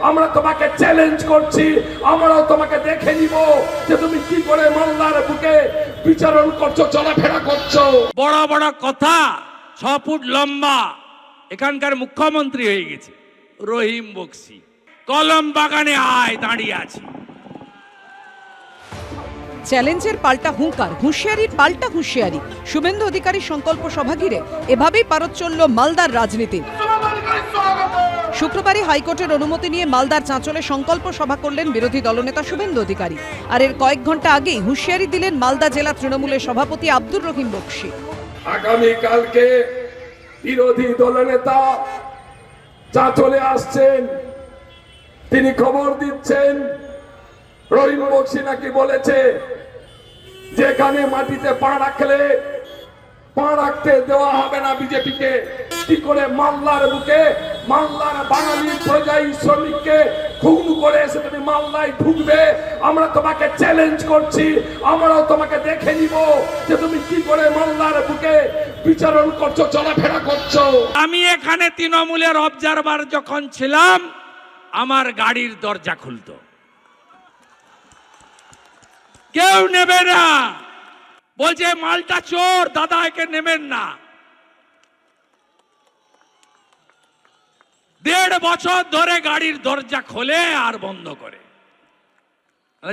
আমরা তোমাকে চ্যালেঞ্জ করছি, আমরাও তোমাকে দেখে নিব যে তুমি কি করে মালদার বুকে বিচরণ করছো, চলাফেরা করছো। বড় বড় কথা, 6 ফুট লম্বা এখানকার মুখ্যমন্ত্রী হয়ে গেছে রহিম বক্সি, কলম বাগানে আয় দাঁড়িয়ে আছে। চ্যালেঞ্জের পাল্টা হুঙ্কার, হুঁশিয়ারির পাল্টা হুঁশিয়ারি। শুভেন্দু অধিকারী সংকল্প সভা ঘিরে এভাবেই পারদ চলল মালদার রাজনীতি। শুক্রবারই হাইকোর্টের অনুমতি নিয়ে মালদার চাঁচলে সংকল্প সভা করলেন বিরোধী দলনেতা শুভেন্দু অধিকারী। আর এর কয়েক ঘন্টা আগেই হুঁশিয়ারি দিলেন মালদা জেলা তৃণমূলের সভাপতি আব্দুর রহিম বক্সি। আগামীকালকে বিরোধী দলনেতা চাঁচলে আসছেন, তিনি খবর দিচ্ছেন রহিম বক্সি নাকি বলেছে যেখানে মাটিতে পা রাখলে পা রাখতে দেওয়া হবে না বিজেপিকে। কি করে মালদার বুকে মালদার বাঙালি প্রজাই শ্রমিককে খুন করে এসে তুমি মালদায় ঢুকবে? আমরা তোমাকে চ্যালেঞ্জ করছি, আমরাও তোমাকে দেখে নিব যে তুমি কি করে মালদার বুকে বিচরণ করছো, চলাফেরা করছো। আমি এখানে তৃণমূলের অবজারভার যখন ছিলাম, আমার গাড়ির দরজা খুলতো, কেউ নেবে না, বলছে মালটা চোর, দাদা একে নেবেন না। 1.5 বছর ধরে গাড়ির দরজা খোলে আর বন্ধ করে,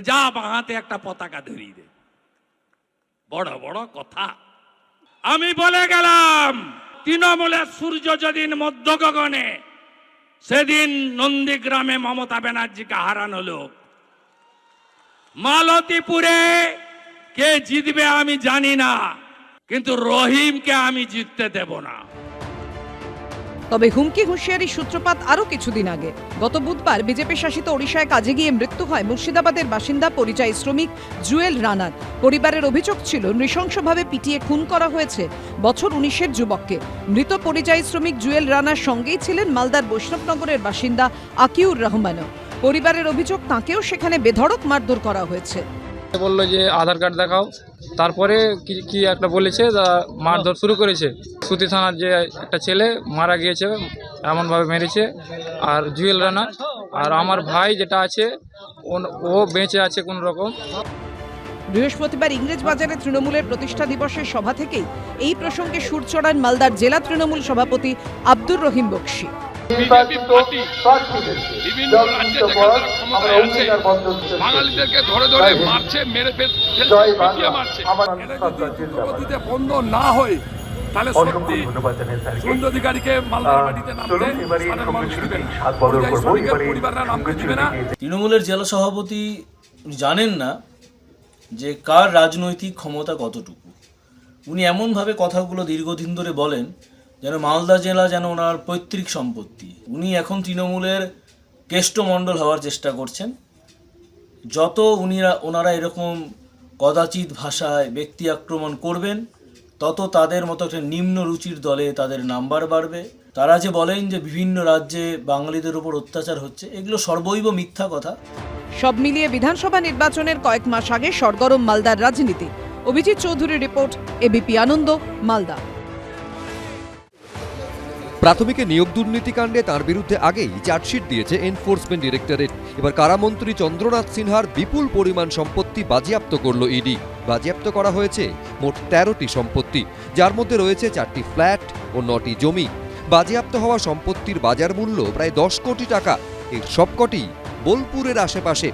যা বাহাতে একটা পতাকা ধরিয়ে দে। বড় বড় কথা। আমি বলে গেলাম তৃণমূলের সূর্য যেদিন মধ্য গগনে, সেদিন নন্দীগ্রামে মমতা ব্যানার্জিকে হারানো লোক। মালতীপুরে কে জিতবে আমি জানি না, কিন্তু রহিমকে আমি জিততে দেব না। তবে হুমকি হুঁশিয়ারি সূত্রপাত আরও কিছুদিন আগে। গত বুধবার বিজেপি শাসিত ওড়িশায় কাজে গিয়ে মৃত্যু হয় মুর্শিদাবাদের বাসিন্দা পরিযায়ী শ্রমিক জুয়েল রানার। পরিবারের অভিযোগ ছিল নৃশংসভাবে পিটিয়ে খুন করা হয়েছে বছর 19-এর যুবককে। মৃত পরিযায়ী শ্রমিক জুয়েল রানার সঙ্গেই ছিলেন মালদার বৈষ্ণবনগরের বাসিন্দা আকিউর রহমানও। পরিবারের অভিযোগ তাঁকেও সেখানে বেধড়ক মারধর করা হয়েছে। বললো যে আধার কার্ড দেখাও, তারপরে কি একটা বলেছে, মারধর শুরু করেছে। সুতি থানার যে একটা ছেলে মারা গিয়েছে, এমনভাবে মেরেছে। আর জুয়েল রানা আর আমার ভাই যেটা আছে ও বেঁচে আছে কোন রকম। বৃহস্পতিবার ইংরেজবাজারে তৃণমূলের প্রতিষ্ঠা দিবসের সভা থেকেই এই প্রসঙ্গে সুর চড়ান মালদার জেলা তৃণমূল সভাপতি আব্দুর রহিম বক্সি। বাঙালিদেরকে ধরে ধরে মারছে, মেরে ফেলছে, মারছে। দিতে বন্ধ না হয় তাহলে সত্যি শুভেন্দু অধিকারীকে মালদার মাটিতে নামতে সাধারণ মানুষ দিবে না, পরিবাররা নামতে দিবে না। তৃণমূলের জেলা সভাপতি জানেন না যে কার রাজনৈতিক ক্ষমতা কতটুকু। উনি এমনভাবে কথাগুলো দীর্ঘদিন ধরে বলেন যেন মালদা জেলা যেন ওনার পৈতৃক সম্পত্তি। উনি এখন তৃণমূলের কেষ্টমণ্ডল হওয়ার চেষ্টা করছেন। যত ওনারা এরকম কদাচিৎ ভাষায় ব্যক্তি আক্রমণ করবেন, তত তাদের মতো একটা নিম্ন রুচির দলে তাদের নাম্বার বাড়বে। তারা যে বলেন যে বিভিন্ন রাজ্যে বাঙালিদের উপর অত্যাচার হচ্ছে, এগুলো সর্বৈব মিথ্যা কথা। সব মিলিয়ে বিধানসভা নির্বাচনের কয়েক মাস আগে সরগরম মালদার রাজনীতি। অভিজিৎ চৌধুরীর রিপোর্ট, এবিপি আনন্দ, মালদা। প্রাথমিকে নিয়োগ দুর্নীতিকাণ্ডে তার বিরুদ্ধে আগেই চার্জশিট দিয়েছে এনফোর্সমেন্ট ডিরেক্টরেট। এবার কারামন্ত্রী চন্দ্রনাথ সিনহার বিপুল পরিমাণ সম্পত্তি বাজেয়াপ্ত করল ইডি। বাজেয়াপ্ত করা হয়েছে মোট 13টি সম্পত্তি, যার মধ্যে রয়েছে 4টি ফ্ল্যাট ও 9টি জমি। বাজেয়াপ্ত হওয়া সম্পত্তির বাজার মূল্য প্রায় 10 কোটি টাকা। এর সবকটি বোলপুরের আশেপাশে।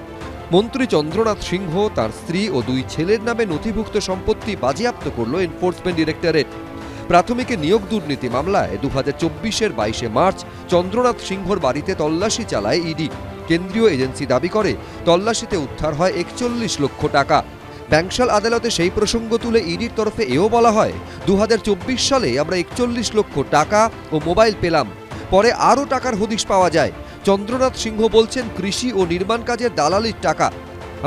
মন্ত্রী চন্দ্রনাথ সিংহ, তার স্ত্রী ও 2 ছেলের নামে নথিভুক্ত সম্পত্তি বাজেয়াপ্ত করল এনফোর্সমেন্ট ডিরেক্টরেট। প্রাথমিকে নিয়োগ দুর্নীতি মামলায় 2024-এর 22শে মার্চ চন্দ্রনাথ সিংহর বাড়িতে তল্লাশি চালায় ইডি। কেন্দ্রীয় এজেন্সি দাবি করে তল্লাশিতে উদ্ধার হয় 41 লক্ষ টাকা। ব্যাংশাল আদালতে সেই প্রসঙ্গ তুলে ইডির তরফে এও বলা হয়, 2024 সালে আমরা 41 লক্ষ টাকা ও মোবাইল পেলাম, পরে আরও টাকার হদিশ পাওয়া যায়। চন্দ্রনাথ সিংহ বলছেন কৃষি ও নির্মাণ কাজের দালালির টাকা।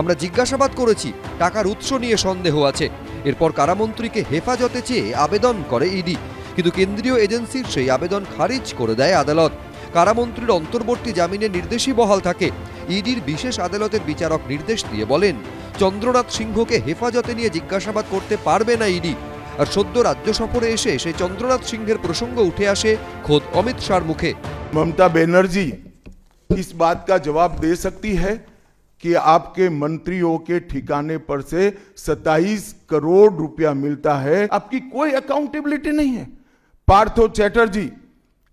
আমরা জিজ্ঞাসাবাদ করেছি, টাকার উৎস নিয়ে সন্দেহ আছে। এরপর কারামন্ত্রীকে হেফাজতে চেয়ে আবেদন করে ইডি, কিন্তু কেন্দ্রীয় এজেন্সির সেই আবেদন খারিজ করে দেয় আদালত। কারামন্ত্রীর অন্তর্বর্তী জামিনের নির্দেশই বহাল থাকে। ইডির বিশেষ আদালতের বিচারক নির্দেশ দিয়ে বলেন, চন্দ্রনাথ সিংহকে হেফাজতে নিয়ে জিজ্ঞাসাবাদ করতে পারবে না ইডি। আর সদ্য রাজ্য সফরে এসে সেই চন্দ্রনাথ সিংহের প্রসঙ্গ উঠে আসে খোদ অমিত শাহর মুখে। মমতা ব্যানার্জি इस बात का जवाब दे सकती है कि आपके मंत्रियों के ठिकाने पर से 27 करोड़ रुपया मिलता है, आपकी कोई अकाउंटेबिलिटी नहीं है। पार्थो चैटर्जी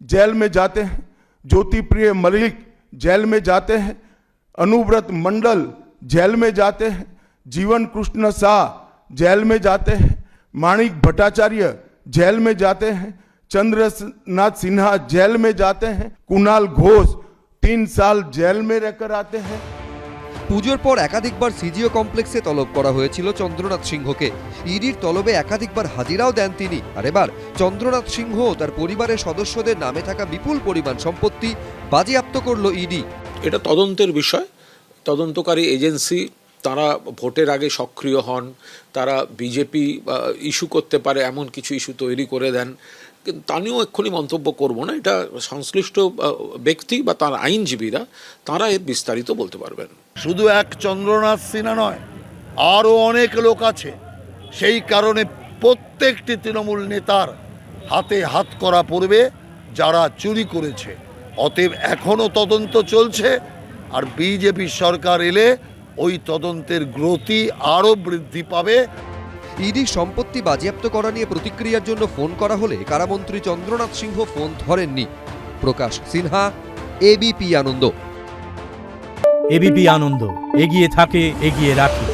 जेल में जाते हैं, ज्योति प्रिय मलिक जेल में जाते हैं, अनुव्रत मंडल जेल में जाते हैं, जीवन कृष्ण शाह जेल में जाते हैं, माणिक भट्टाचार्य जेल में जाते हैं, चंद्रनाथ सिन्हा जेल में जाते हैं, कुणाल घोष 3 साल जेल में रहकर आते हैं। পুজোর পর একাধিকবার সিজিও কমপ্লেক্সে তলব করা হয়েছিল চন্দ্রনাথ সিংহকে। ইডির তলবে একাধিকবার হাজিরাও দেন তিনি। আর এবার চন্দ্রনাথ সিংহ ও তার পরিবারের সদস্যদের নামে থাকা বিপুল পরিমাণ সম্পত্তি বাজেয়াপ্ত করল ইডি। এটা তদন্তের বিষয়। তদন্তকারী এজেন্সি তারা ভোটের আগে সক্রিয় হন, তারা বিজেপি ইস্যু করতে পারে এমন কিছু ইস্যু তৈরি করে দেন, কিন্তু তা নিয়েও এক্ষুনি মন্তব্য করব না। এটা সংশ্লিষ্ট ব্যক্তি বা তার আইনজীবীরা তারা এর বিস্তারিত বলতে পারবেন। শুধু এক চন্দ্রনাথ সিনহা নয়, আরও অনেক লোক আছে। সেই কারণে প্রত্যেকটি তৃণমূল নেতার হাতে হাত করা পড়বে যারা চুরি করেছে। অতএব এখনও তদন্ত চলছে, আর বিজেপি সরকার এলে ওই তদন্তের গতি আরও বৃদ্ধি পাবে। ইডি সম্পত্তি বাজেয়াপ্ত করা নিয়ে প্রতিক্রিয়ার জন্য ফোন করা হলে কারামন্ত্রী চন্দ্রনাথ সিংহ ফোন ধরেননি। প্রকাশ সিনহা, এবিপি আনন্দ। এবিপি আনন্দ, এগিয়ে থাকে, এগিয়ে রাখে।